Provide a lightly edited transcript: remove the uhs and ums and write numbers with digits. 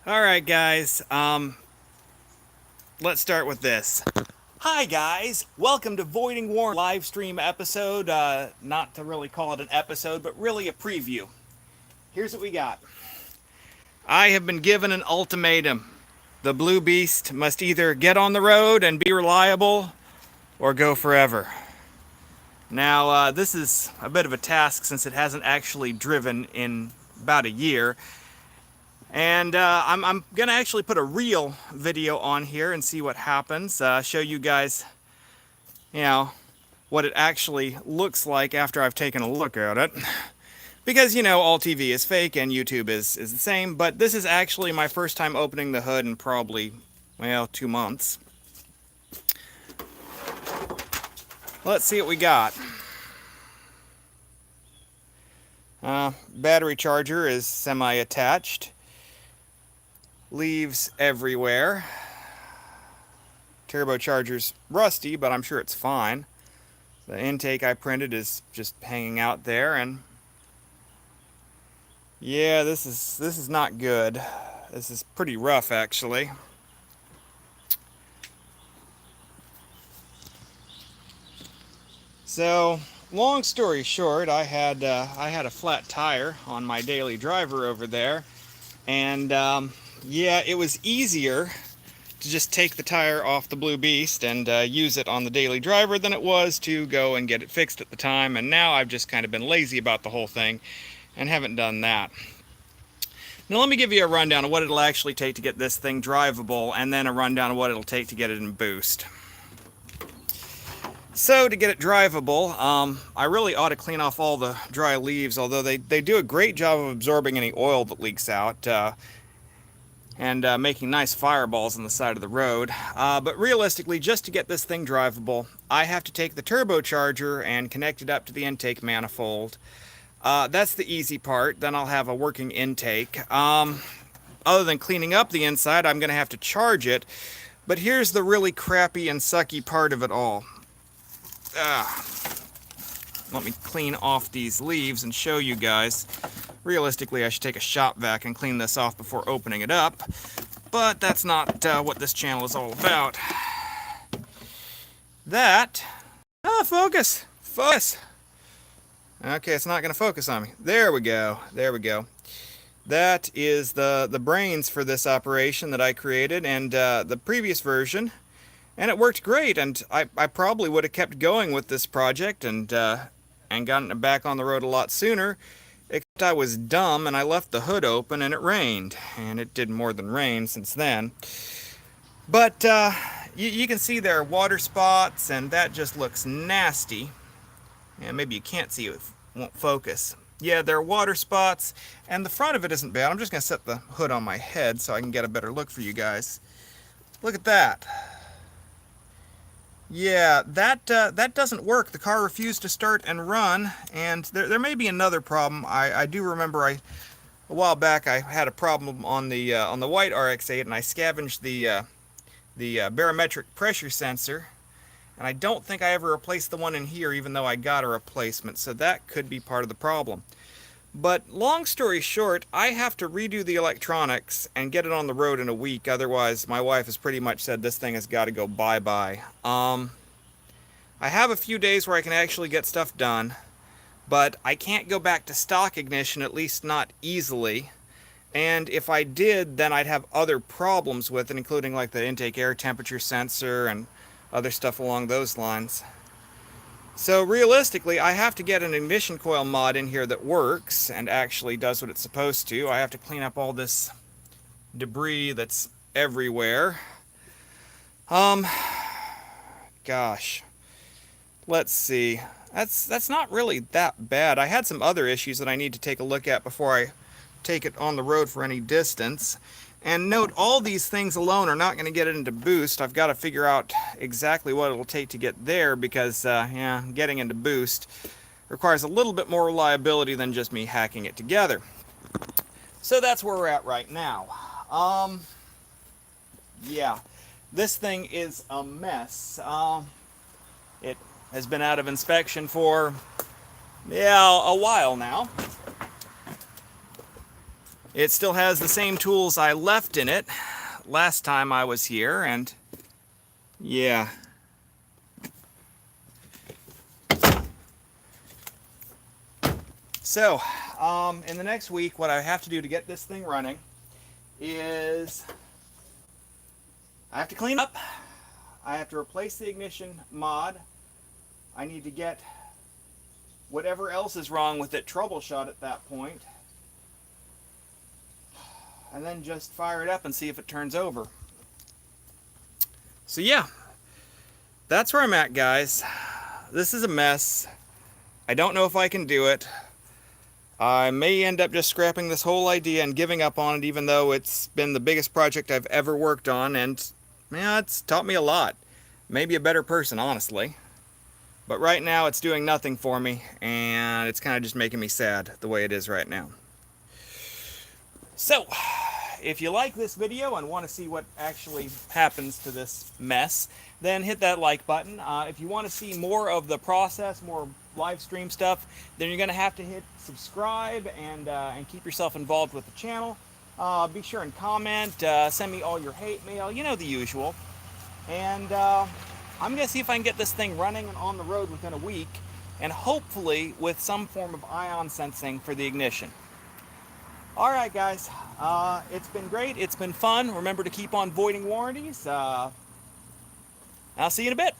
Alright guys, let's start with this. Hi guys, welcome to Voiding War live stream episode, not to really call it an episode, but really a preview. Here's what we got. I have been given an ultimatum. The Blue Beast must either get on the road and be reliable, or go forever. Now, this is a bit of a task since it hasn't actually driven in about a year. And I'm gonna actually put a real video on here and see what happens. Show you guys, what it actually looks like after I've taken a look at it. Because, all TV is fake and YouTube is the same. But this is actually my first time opening the hood in probably, 2 months. Let's see what we got. Battery charger is semi-attached. Leaves everywhere. Turbocharger's rusty, but I'm sure it's fine. The intake I printed is just hanging out there, and yeah, this is not good. This is pretty rough, actually. So, long story short, I had a flat tire on my daily driver over there, and yeah, it was easier to just take the tire off the Blue Beast and use it on the daily driver than it was to go and get it fixed at the time. And now I've just kind of been lazy about the whole thing and haven't done that. Now let me give you a rundown of what it'll actually take to get this thing drivable, and then a rundown of what it'll take to get it in boost. So to get it drivable, I really ought to clean off all the dry leaves, although they do a great job of absorbing any oil that leaks out. And making nice fireballs on the side of the road. But realistically, just to get this thing drivable, I have to take the turbocharger and connect it up to the intake manifold. That's the easy part. Then I'll have a working intake. Other than cleaning up the inside, I'm going to have to charge it. But here's the really crappy and sucky part of it all. Let me clean off these leaves and show you guys. Realistically, I should take a shop vac and clean this off before opening it up, but that's not what this channel is all about. Focus! Focus! Okay, it's not going to focus on me. There we go. There we go. That is the brains for this operation that I created, and the previous version. And it worked great, and I probably would have kept going with this project and gotten it back on the road a lot sooner. Except I was dumb and I left the hood open and it rained. And it did more than rain since then. But you can see there are water spots, and that just looks nasty. Yeah, maybe you can't see it, it won't focus. Yeah, there are water spots, and the front of it isn't bad. I'm just going to set the hood on my head so I can get a better look for you guys. Look at that. Yeah, that doesn't work. The car refused to start and run, and there may be another problem. I do remember a while back I had a problem on the white RX-8, and I scavenged the barometric pressure sensor, and I don't think I ever replaced the one in here, even though I got a replacement, so that could be part of the problem. But long story short, I have to redo the electronics and get it on the road in a week. Otherwise, my wife has pretty much said this thing has got to go bye-bye. I have a few days where I can actually get stuff done, but I can't go back to stock ignition, at least not easily. And if I did, then I'd have other problems with it, including like the intake air temperature sensor and other stuff along those lines. So realistically, I have to get an ignition coil mod in here that works and actually does what it's supposed to. I have to clean up all this debris that's everywhere. Gosh. Let's see. That's not really that bad. I had some other issues that I need to take a look at before I take it on the road for any distance. And note, all these things alone are not going to get it into boost. I've got to figure out exactly what it'll take to get there, because, yeah, getting into boost requires a little bit more reliability than just me hacking it together. So that's where we're at right now. Yeah, this thing is a mess. It has been out of inspection for, yeah, a while now. It still has the same tools I left in it last time I was here, and yeah. So, in the next week, what I have to do to get this thing running is I have to clean up, I have to replace the ignition mod, I need to get whatever else is wrong with it troubleshot at that point, and then just fire it up and see if it turns over. So yeah, that's where I'm at, guys. This is a mess. I don't know if I can do it. I may end up just scrapping this whole idea and giving up on it, even though it's been the biggest project I've ever worked on, and yeah, it's taught me a lot. Maybe a better person, honestly. But right now it's doing nothing for me, and it's kind of just making me sad the way it is right now. So, if you like this video and want to see what actually happens to this mess, then hit that like button. If you want to see more of the process, more live stream stuff, then you're going to have to hit subscribe and keep yourself involved with the channel. Be sure and comment, send me all your hate mail, you know, the usual. And I'm going to see if I can get this thing running and on the road within a week, and hopefully with some form of ion sensing for the ignition. Alright guys, it's been great, it's been fun. Remember to keep on voiding warranties. I'll see you in a bit.